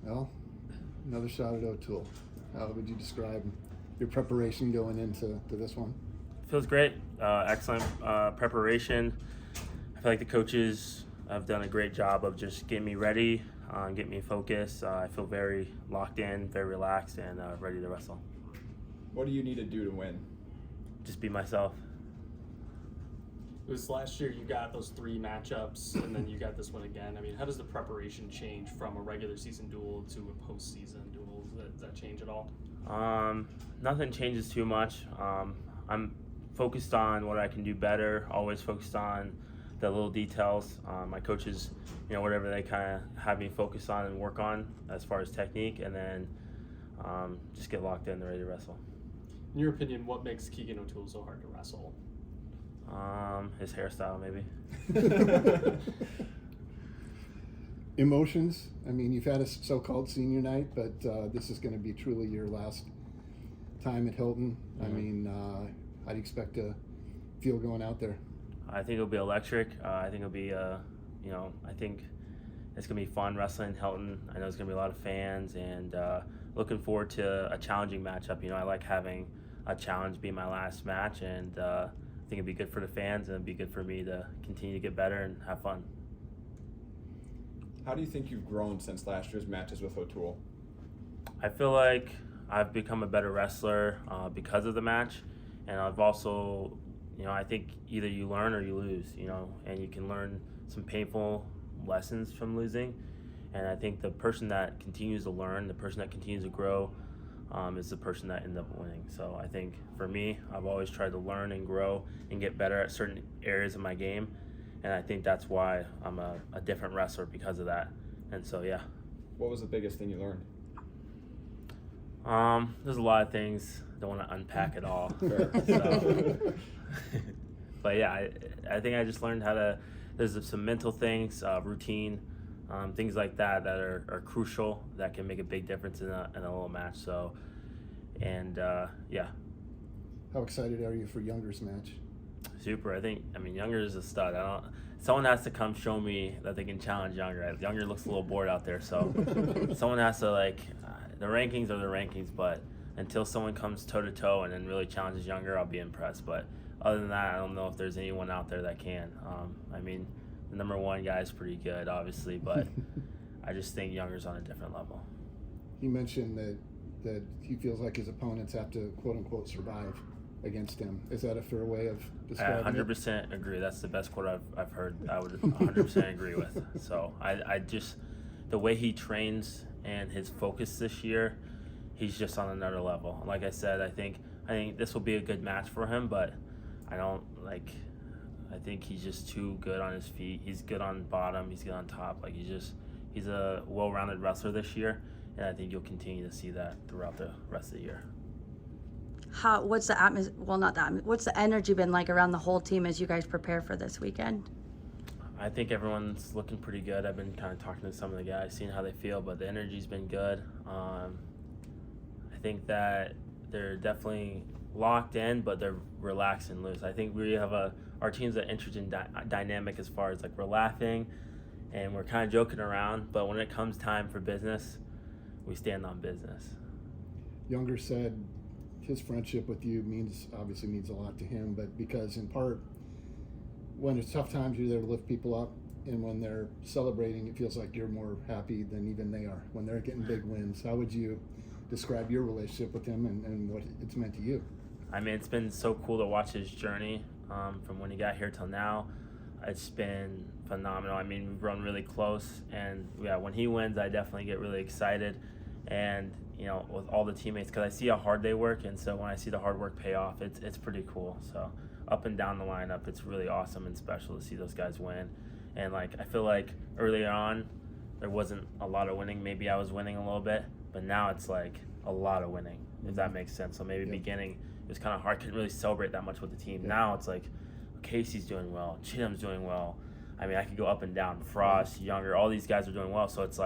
Well, another shot at O'Toole. How would you describe your preparation going into this one? Feels great. Excellent preparation. I feel like the coaches have done a great job of just getting me ready, getting me focused. I feel very locked in, very relaxed, and ready to wrestle. What do you need to do to win? Just be myself. It was last year you got those 3 matchups, and then you got this one again. I mean, how does the preparation change from a regular season duel to a postseason duel? Does that change at all? Nothing changes too much. I'm focused on what I can do better, always focused on the little details. My coaches, whatever they kind of have me focus on and work on as far as technique, and then just get locked in and ready to wrestle. In your opinion, what makes Keegan O'Toole so hard to wrestle? His hairstyle, maybe. Emotions. I mean, you've had a so-called senior night, but this is going to be truly your last time at Hilton. Mm-hmm. I mean, how do you expect to feel going out there? I think it'll be electric. I think it'll be, I think it's going to be fun wrestling in Hilton. I know there's going to be a lot of fans, and looking forward to a challenging matchup. I like having a challenge be my last match, and I think it'd be good for the fans, and it'd be good for me to continue to get better and have fun. How do you think you've grown since last year's matches with O'Toole? I feel like I've become a better wrestler because of the match, and I've also, I think either you learn or you lose, and you can learn some painful lessons from losing, and I think the person that continues to learn, the person that continues to grow, is the person that ends up winning. So I think for me, I've always tried to learn and grow and get better at certain areas of my game, and I think that's why I'm a different wrestler because of that. And so, yeah. What was the biggest thing you learned? There's a lot of things. I don't want to unpack it all. Fair. So, but yeah, I think I just learned how to, there's some mental things, routine, things like that are crucial, that can make a big difference in a little match. So, and yeah. How excited are you for Younger's match? Super. I mean, Younger is a stud. Someone has to come show me that they can challenge Younger. Younger looks a little bored out there, so someone has to, the rankings are the rankings, but until someone comes toe-to-toe and then really challenges Younger, I'll be impressed. But other than that, I don't know if there's anyone out there that can. I mean, the number 1 guy is pretty good, obviously, but I just think Younger's on a different level. He mentioned that he feels like his opponents have to, quote-unquote, survive against him. Is that a fair way of describing I 100% agree. That's the best quote I've heard. I would 100% agree with. So I just, the way he trains and his focus this year, he's just on another level. Like I said, I think this will be a good match for him, but I think he's just too good on his feet. He's good on bottom. He's good on top. He's a well-rounded wrestler this year, and I think you'll continue to see that throughout the rest of the year. What's the atmosphere? Well, not that. What's the energy been like around the whole team as you guys prepare for this weekend? I think everyone's looking pretty good. I've been kind of talking to some of the guys, seeing how they feel, but the energy's been good. I think that they're definitely locked in, but they're relaxed and loose. I think we have our team's an interesting dynamic as far as we're laughing and we're kind of joking around, but when it comes time for business, we stand on business. Younger said his friendship with you obviously means a lot to him, but because in part, when it's tough times, you're there to lift people up, and when they're celebrating, it feels like you're more happy than even they are when they're getting big wins. How would you describe your relationship with him and what it's meant to you? I mean, it's been so cool to watch his journey from when he got here till now. It's been phenomenal. I mean, we've grown really close, and yeah, when he wins, I definitely get really excited. And with all the teammates, because I see how hard they work, and so when I see the hard work pay off, it's pretty cool. So up and down the lineup, it's really awesome and special to see those guys win. And I feel like early on, there wasn't a lot of winning. Maybe I was winning a little bit, but now it's a lot of winning, if that makes sense. So maybe beginning, it was kind of hard, couldn't really celebrate that much with the team. Now it's Casey's doing well, Chittum's doing well. I mean, I could go up and down. Frost, Younger, all these guys are doing well. So it's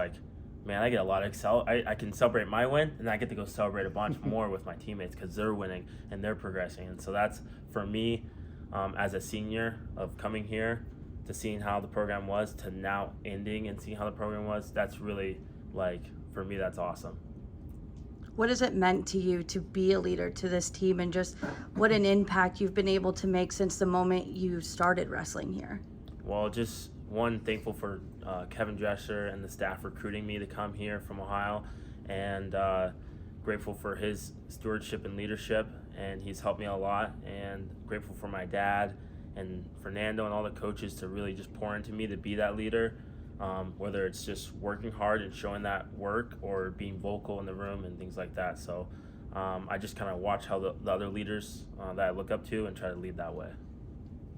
man, I get a lot of I can celebrate my win, and I get to go celebrate a bunch more with my teammates because they're winning and they're progressing. And so that's, for me, as a senior, of coming here to seeing how the program was to now ending and seeing how the program was, that's really like for me, that's awesome. What has it meant to you to be a leader to this team, and just what an impact you've been able to make since the moment you started wrestling here? Well, just one, thankful for Kevin Drescher and the staff recruiting me to come here from Ohio, and grateful for his stewardship and leadership, and he's helped me a lot, and grateful for my dad and Fernando and all the coaches to really just pour into me to be that leader, whether it's just working hard and showing that work or being vocal in the room and things like that. So I just kind of watch how the other leaders that I look up to and try to lead that way.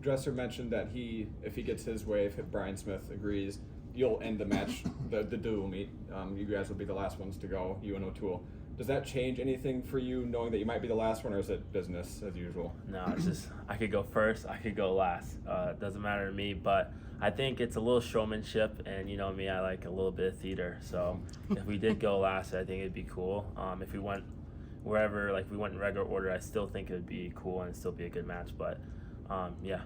Dresser mentioned that if he gets his way, if Brian Smith agrees, you'll end the match, the dual meet. You guys will be the last ones to go, you and O'Toole. Does that change anything for you, knowing that you might be the last one, or is it business as usual? No, it's just I could go first, I could go last. It doesn't matter to me, but I think it's a little showmanship, and you know me, I like a little bit of theater. So if we did go last, I think it'd be cool. If we went wherever, like we went in regular order, I still think it would be cool and it'd still be a good match. But yeah.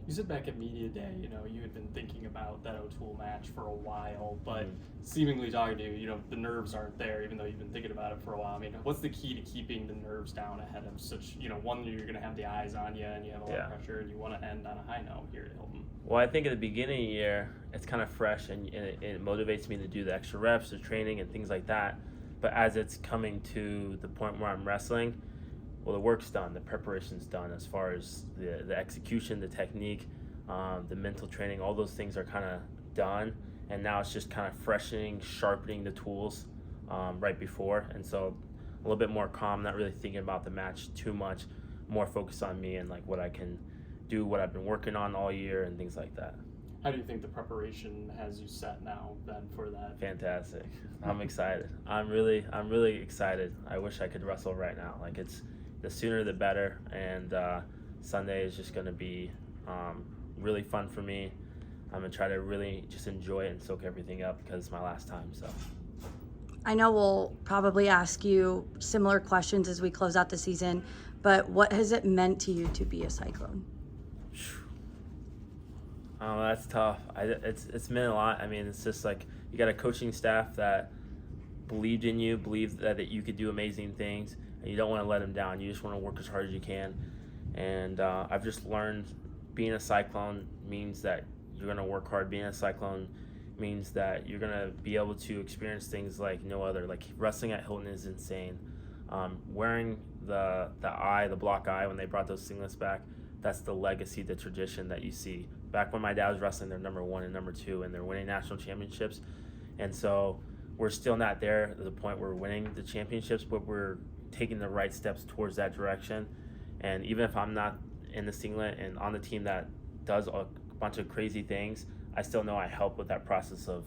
You said back at Media Day, you know, you had been thinking about that O'Toole match for a while, but seemingly talking to you, you know, the nerves aren't there, even though you've been thinking about it for a while. I mean, what's the key to keeping the nerves down ahead of such, you know, one, you're going to have the eyes on you and you have a lot of pressure and you want to end on a high note here at Hilton? Well, I think at the beginning of the year, it's kind of fresh and it motivates me to do the extra reps, the training and things like that. But as it's coming to the point where I'm wrestling, well, the work's done, the preparation's done as far as the execution, the technique, the mental training, all those things are kind of done. And now it's just kind of freshening, sharpening the tools right before. And so a little bit more calm, not really thinking about the match too much, more focused on me and like what I can do, what I've been working on all year and things like that. How do you think the preparation has you set now then for that? Fantastic. I'm excited. I'm really excited. I wish I could wrestle right now. Like it's the sooner the better, and Sunday is just going to be really fun for me. I'm going to try to really just enjoy it and soak everything up because it's my last time. So I know we'll probably ask you similar questions as we close out the season, but what has it meant to you to be a Cyclone? Oh, that's tough. It's meant a lot. I mean, it's just like you got a coaching staff that believed in you, believed that you could do amazing things, and you don't want to let them down. You just want to work as hard as you can. And I've just learned being a Cyclone means that you're going to work hard. Being a Cyclone means that you're going to be able to experience things like no other. Like wrestling at Hilton is insane. Wearing the block eye when they brought those singlets back, that's the legacy, the tradition that you see. Back when my dad was wrestling, they're number 1 and number 2, and they're winning national championships. And so we're still not there at the point where we're winning the championships, but we're taking the right steps towards that direction. And even if I'm not in the singlet and on the team that does a bunch of crazy things, I still know I help with that process of,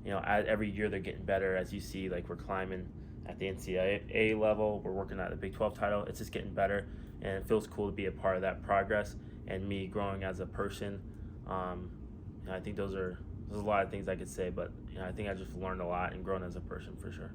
you know, every year they're getting better. As you see, like we're climbing at the NCAA level, we're working at the Big 12 title. It's just getting better, and it feels cool to be a part of that progress and me growing as a person. I think there's a lot of things I could say, but you know, I think I just learned a lot and grown as a person for sure.